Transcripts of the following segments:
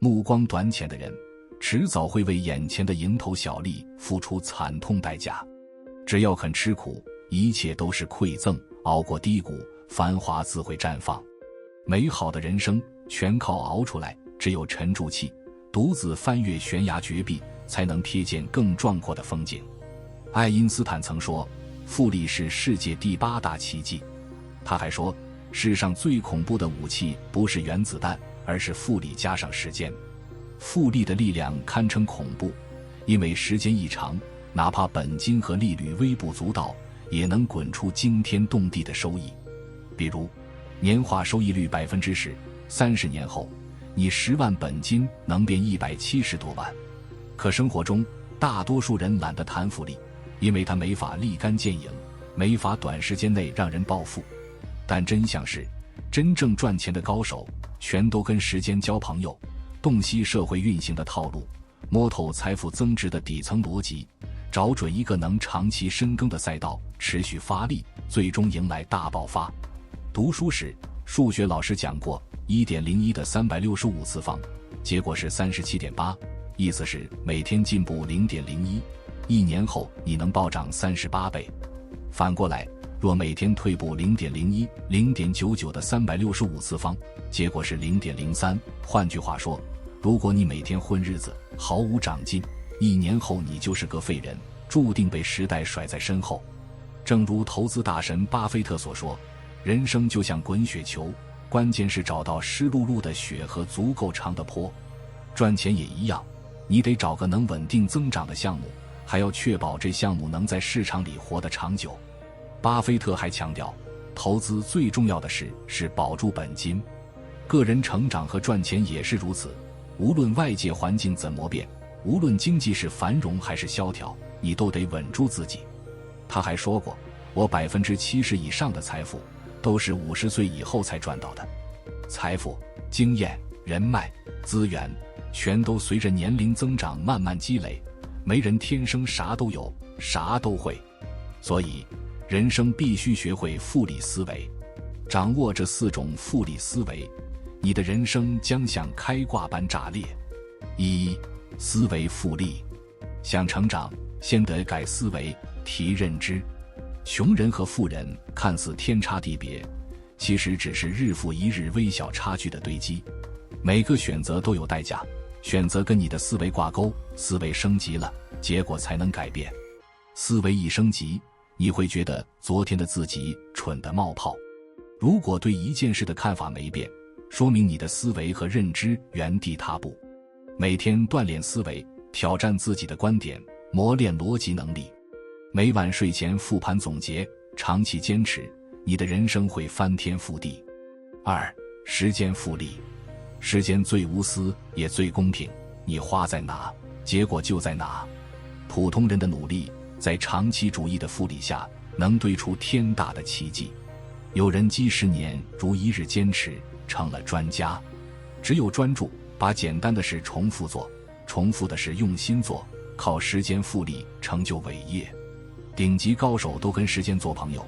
目光短浅的人迟早会为眼前的蝇头小利付出惨痛代价。只要肯吃苦，一切都是馈赠，熬过低谷，繁华自会绽放。美好的人生全靠熬出来，只有沉住气，独自翻越悬崖绝壁，才能瞥见更壮阔的风景。爱因斯坦曾说，复利是世界第8大奇迹。他还说，世上最恐怖的武器不是原子弹，而是复利加上时间。复利的力量堪称恐怖，因为时间一长，哪怕本金和利率微不足道，也能滚出惊天动地的收益。比如年化收益率 10%，30 年后你10万本金能变170多万。可生活中大多数人懒得谈复利，因为它没法立竿见影，没法短时间内让人暴富。但真相是，真正赚钱的高手全都跟时间交朋友，洞悉社会运行的套路，摸透财富增值的底层逻辑，找准一个能长期深耕的赛道，持续发力，最终迎来大爆发。读书时，数学老师讲过 1.01 的365次方，结果是 37.8， 意思是每天进步 0.01， 1年后你能暴涨38倍。反过来，若每天退步 0.01、0.99 的365次方，结果是 0.03。 换句话说，如果你每天混日子，毫无长进，1年后你就是个废人，注定被时代甩在身后。正如投资大神巴菲特所说，人生就像滚雪球，关键是找到湿漉漉的雪和足够长的坡。赚钱也一样，你得找个能稳定增长的项目，还要确保这项目能在市场里活得长久。巴菲特还强调，投资最重要的事是保住本金。个人成长和赚钱也是如此，无论外界环境怎么变，无论经济是繁荣还是萧条，你都得稳住自己。他还说过，我 70% 以上的财富都是50岁以后才赚到的。财富、经验、人脉、资源全都随着年龄增长慢慢积累，没人天生啥都有，啥都会。所以人生必须学会复利思维，掌握这4种复利思维，你的人生将像开挂般炸裂。1. 思维复利。想成长，先得改思维，提认知。穷人和富人看似天差地别，其实只是日复一日微小差距的堆积。每个选择都有代价，选择跟你的思维挂钩，思维升级了，结果才能改变。思维一升级，你会觉得昨天的自己蠢得冒泡。如果对一件事的看法没变，说明你的思维和认知原地踏步。每天锻炼思维，挑战自己的观点，磨练逻辑能力。每晚睡前复盘总结，长期坚持，你的人生会翻天覆地。2. 时间复利。时间最无私也最公平，你花在哪，结果就在哪。普通人的努力在长期主义的复利下，能堆出天大的奇迹。有人几10年如一日坚持，成了专家。只有专注，把简单的事重复做，重复的事用心做，靠时间复利成就伟业。顶级高手都跟时间做朋友，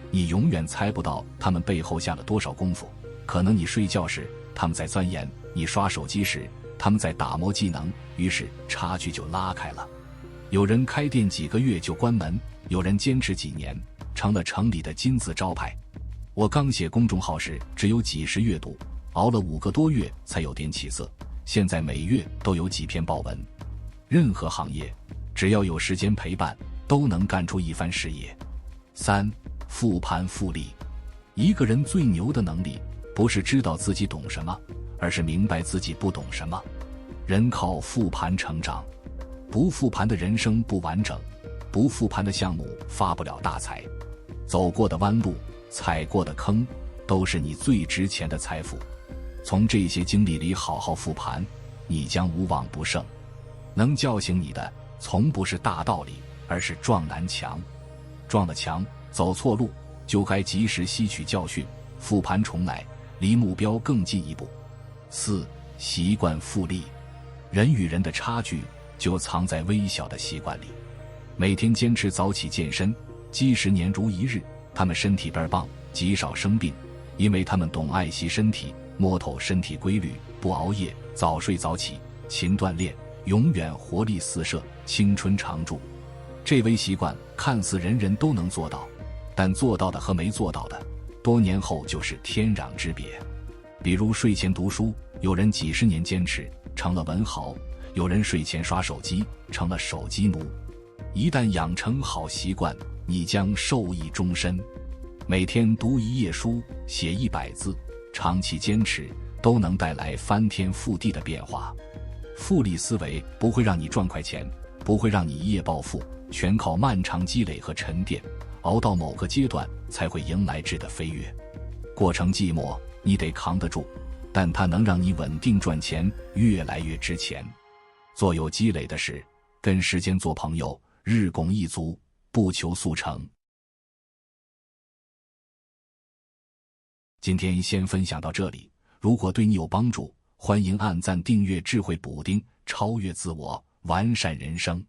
你永远猜不到他们背后下了多少功夫。可能你睡觉时他们在钻研，你刷手机时他们在打磨技能，于是差距就拉开了。有人开店几个月就关门，有人坚持几年，成了城里的金字招牌。我刚写公众号时只有几十阅读，熬了5个多月才有点起色，现在每月都有几篇报文。任何行业只要有时间陪伴，都能干出一番事业。3. 复盘复利。一个人最牛的能力不是知道自己懂什么，而是明白自己不懂什么。人靠复盘成长，不复盘的人生不完整，不复盘的项目发不了大财。走过的弯路，踩过的坑，都是你最值钱的财富。从这些经历里好好复盘，你将无往不胜。能叫醒你的从不是大道理，而是撞南墙。撞了墙，走错路，就该及时吸取教训，复盘重来，离目标更进一步。4. 习惯复利。人与人的差距就藏在微小的习惯里。每天坚持早起健身，几10年如一日，他们身体倍儿棒，极少生病，因为他们懂爱惜身体，摸透身体规律，不熬夜，早睡早起，勤锻炼，永远活力四射，青春常驻。这微习惯看似人人都能做到，但做到的和没做到的，多年后就是天壤之别。比如睡前读书，有人几十年坚持，成了文豪；有人睡前刷手机，成了手机奴。一旦养成好习惯，你将受益终身。每天读1页书，写100字，长期坚持，都能带来翻天覆地的变化。复利思维不会让你赚快钱，不会让你一夜暴富，全靠漫长积累和沉淀，熬到某个阶段才会迎来质的飞跃。过程寂寞，你得扛得住，但它能让你稳定赚钱，越来越值钱。做有积累的事，跟时间做朋友，日拱一卒，不求速成。今天先分享到这里，如果对你有帮助，欢迎按赞订阅智慧补丁，超越自我，完善人生。